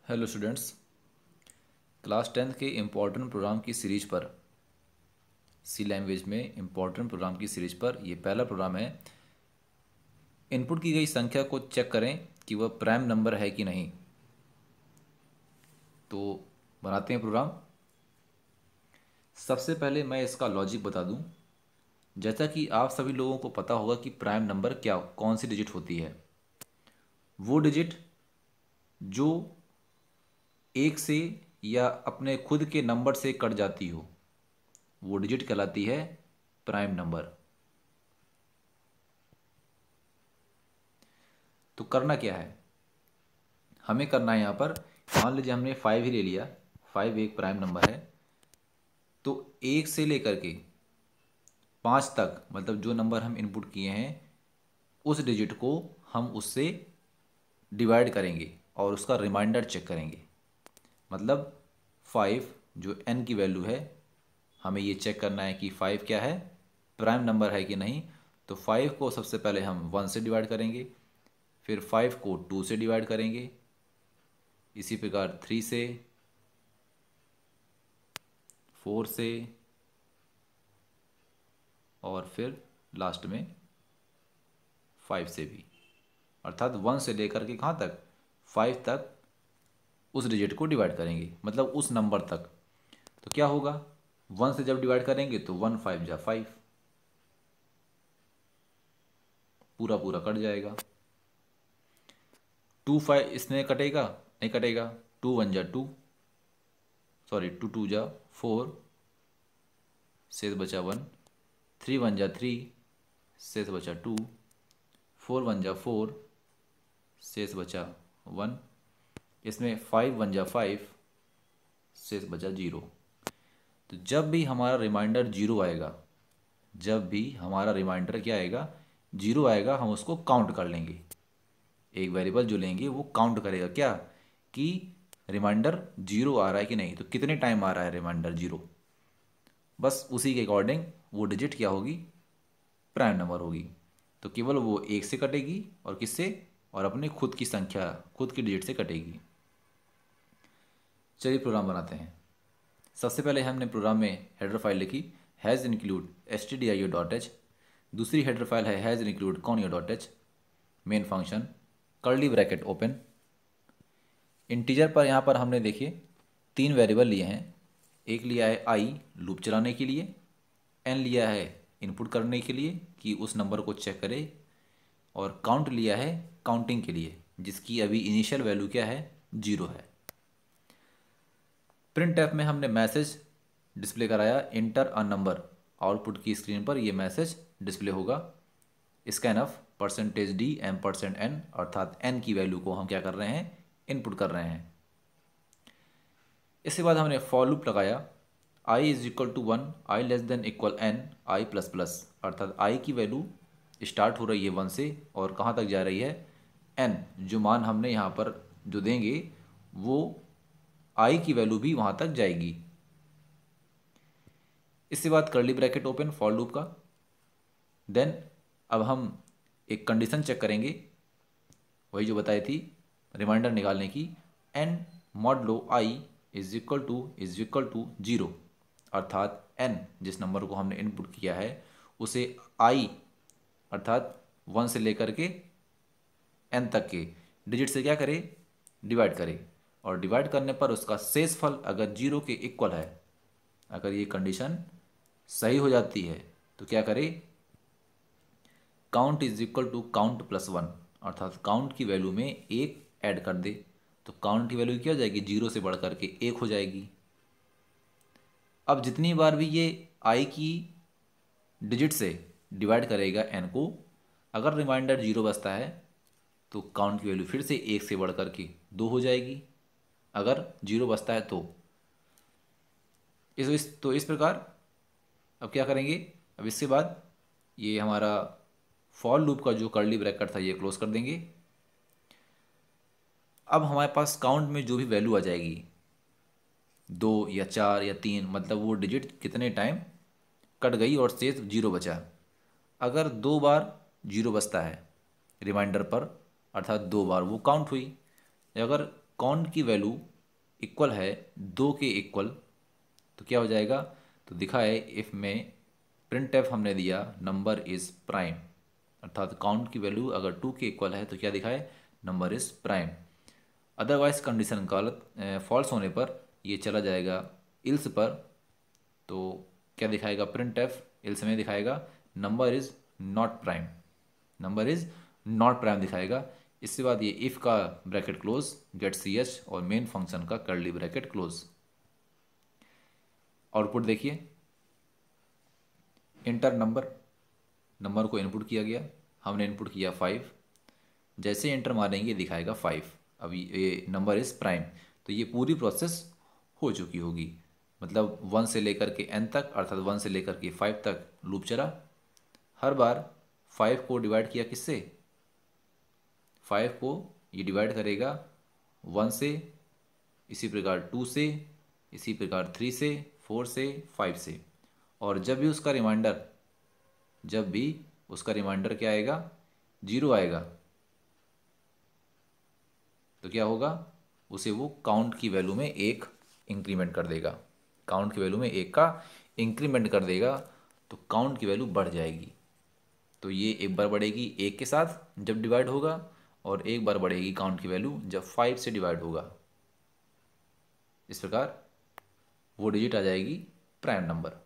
Hello students. Class 10th के important programme की series पर सी लैंग्वेज में इम्पोर्टेंट प्रोग्राम की सीरीज पर ये पहला प्रोग्राम है। इनपुट की गई संख्या को चेक करें कि वह प्राइम नंबर है कि नहीं। तो बनाते हैं प्रोग्राम। सबसे पहले मैं इसका लॉजिक बता दूं। जैसा कि आप सभी लोगों को पता होगा कि प्राइम नंबर क्या कौन सी डिजिट होती है। वो डिजिट जो एक से या अपने खुद के नंबर से कट जाती हो, वो डिजिट कहलाती है प्राइम नंबर। तो करना क्या है, हमें करना है यहाँ पर, मान लीजिए हमने 5 ही ले लिया। 5 एक प्राइम नंबर है। तो 1 से लेकर के 5 तक, मतलब जो नंबर हम इनपुट किए हैं उस डिजिट को हम उससे डिवाइड करेंगे और उसका रिमाइंडर चेक करेंगे। मतलब 5 जो n की वैल्यू है, हमें ये चेक करना है कि 5 क्या है, प्राइम नंबर है कि नहीं। तो 5 को सबसे पहले हम 1 से डिवाइड करेंगे, फिर 5 को 2 से डिवाइड करेंगे, इसी प्रकार 3 से, 4 से, और फिर लास्ट में 5 से भी। अर्थात 1 से लेकर के कहाँ तक, 5 तक उस डिजिट को डिवाइड करेंगे, मतलब उस नंबर तक। तो क्या होगा, 1 से जब डिवाइड करेंगे तो 1 5 जा 5, पूरा पूरा कट जाएगा। 2 5 इसमें कटेगा, नहीं कटेगा। 2 1 जा 2, सॉरी 2 2 जा 4, शेष बचा 1। 3 1 जा 3, शेष बचा 2। 4 1 जा 4, शेष बचा 1। इसमें 5 1 जा 5, शेष बचा 0। तो जब भी हमारा रिमाइंडर 0 आएगा, जब भी हमारा रिमाइंडर क्या आएगा, 0 आएगा, हम उसको काउंट कर लेंगे। एक वेरिएबल जो लेंगे वो काउंट करेगा क्या, कि रिमाइंडर 0 आ रहा है कि नहीं, तो कितने टाइम आ रहा है रिमाइंडर 0। बस उसी के अकॉर्डिंग वो डिजिट क्या होगी, प्राइम नंबर होगी। तो केवल वो 1 से कटेगी और किससे, और अपने खुद की संख्या, खुद की डिजिट से कटेगी। चलिए प्रोग्राम बनाते हैं। सबसे पहले हमने प्रोग्राम में हेडर फाइल लिखी, हैज़ इंक्लूड stdio.h। दूसरी हेडर फाइल है has include conio.h। Main function curly bracket open. Integer पर यहाँ पर हमने देखिए 3 वेरिएबल लिए हैं। एक लिया है आई लूप चलाने के लिए, एन लिया है इनपुट करने के लिए कि उस नंबर को चेक करे, और काउंट लिया है काउंटिंग के लिए, जिसकी अभी इनिशियल वैल्यू क्या है, 0 है। प्रिंट ऐप में हमने मैसेज डिस्प्ले कराया, इंटर अ नंबर। आउटपुट की स्क्रीन पर ये मैसेज डिस्प्ले होगा, स्कैन ऑफ %d m%n, अर्थात n की वैल्यू को हम क्या कर रहे हैं, इनपुट कर रहे हैं। इसके बाद हमने फॉर लूप लगाया, i is equal to 1, i less than equal n, i plus plus, अर्थात i की वैल्यू स्टार्ट हो रही है 1 से और कहाँ तक जा रही है, n। जो मान हमने यहाँ पर जो देंगे वो i की वैल्यू भी वहाँ तक जाएगी। इसके बाद curly bracket open for loop का। देन अब हम एक कंडीशन चेक करेंगे, वही जो बताई थी रिमाइंडर निकालने की, n modulo i is equal to 0, अर्थात n जिस नंबर को हमने इनपुट किया है उसे i अर्थात 1 से लेकर के n तक के डिजिट से क्या करे, डिवाइड करे। और डिवाइड करने पर उसका शेषफल अगर 0 के इक्वल है, अगर ये कंडीशन सही हो जाती है तो क्या करे, count is equal to count plus 1, अर्थात काउंट की वैल्यू में 1 ऐड कर दे। तो काउंट की वैल्यू क्या हो जाएगी, 0 से बढ़ करके 1 हो जाएगी। अब जितनी बार भी ये i की डिजिट से डिवाइड करेगा n को, अगर रिमाइंडर 0 बचता है तो काउंट की वैल्यू फिर से 1 से बढ़ करके 2 हो जाएगी, अगर 0 बचता है तो। इस प्रकार अब क्या करेंगे, अब इसके बाद ये हमारा फॉर लूप का जो कर्ली ब्रैकेट था ये क्लोज कर देंगे। अब हमारे पास काउंट में जो भी वैल्यू आ जाएगी, 2 या 4 या 3, मतलब वो डिजिट कितने टाइम कट गई और शेष 0 बचा। अगर 2 बार 0 बचता है रिमाइंडर पर, अर्थात 2 बार वो काउंट हुई। अगर काउंट की वैल्यू इक्वल है 2 के इक्वल, तो क्या हो जाएगा, तो दिखा है इफ़ में प्रिंट एफ हमने दिया नंबर इज़ प्राइम, अर्थात काउंट की वैल्यू अगर 2 के इक्वल है तो क्या दिखा है, number is prime. Otherwise condition गलत फॉल्स होने पर ये चला जाएगा इल्स पर, तो क्या दिखाएगा प्रिंट एफ, इल्स में दिखाएगा number is not prime, number is not prime दिखाएगा। इसके बाद ये इफ़ का bracket close, get C H और मेन फंक्शन का कर्ली ब्रैकेट क्लोज। आउटपुट देखिए, इंटर नंबर, नंबर को इनपुट किया गया, हमने इनपुट किया 5, जैसे एंटर मारेंगे दिखाएगा 5, अभी ये नंबर इज़ प्राइम, तो ये पूरी प्रोसेस हो चुकी होगी, मतलब 1 से लेकर के n तक, अर्थात 1 से लेकर के 5 तक लूप चला। हर बार 5 को डिवाइड किया किससे, 5 को ये डिवाइड करेगा 1 से, इसी प्रकार 2 से, इसी प्रकार 3 से, 4 से, 5 से, और जब भी उसका रिमाइंडर, जब भी उसका रिमाइंडर क्या आएगा, 0 आएगा, तो क्या होगा, उसे वो काउंट की वैल्यू में 1 इंक्रीमेंट कर देगा, काउंट की वैल्यू में 1 का इंक्रीमेंट कर देगा, तो काउंट की वैल्यू बढ़ जाएगी। तो ये एक बार बढ़ेगी 1 के साथ जब डिवाइड होगा, और एक बार बढ़ेगी काउंट की वैल्यू जब 5 से डिवाइड होगा। इस प्रकार वो डिजिट आ जाएगी प्राइम नंबर।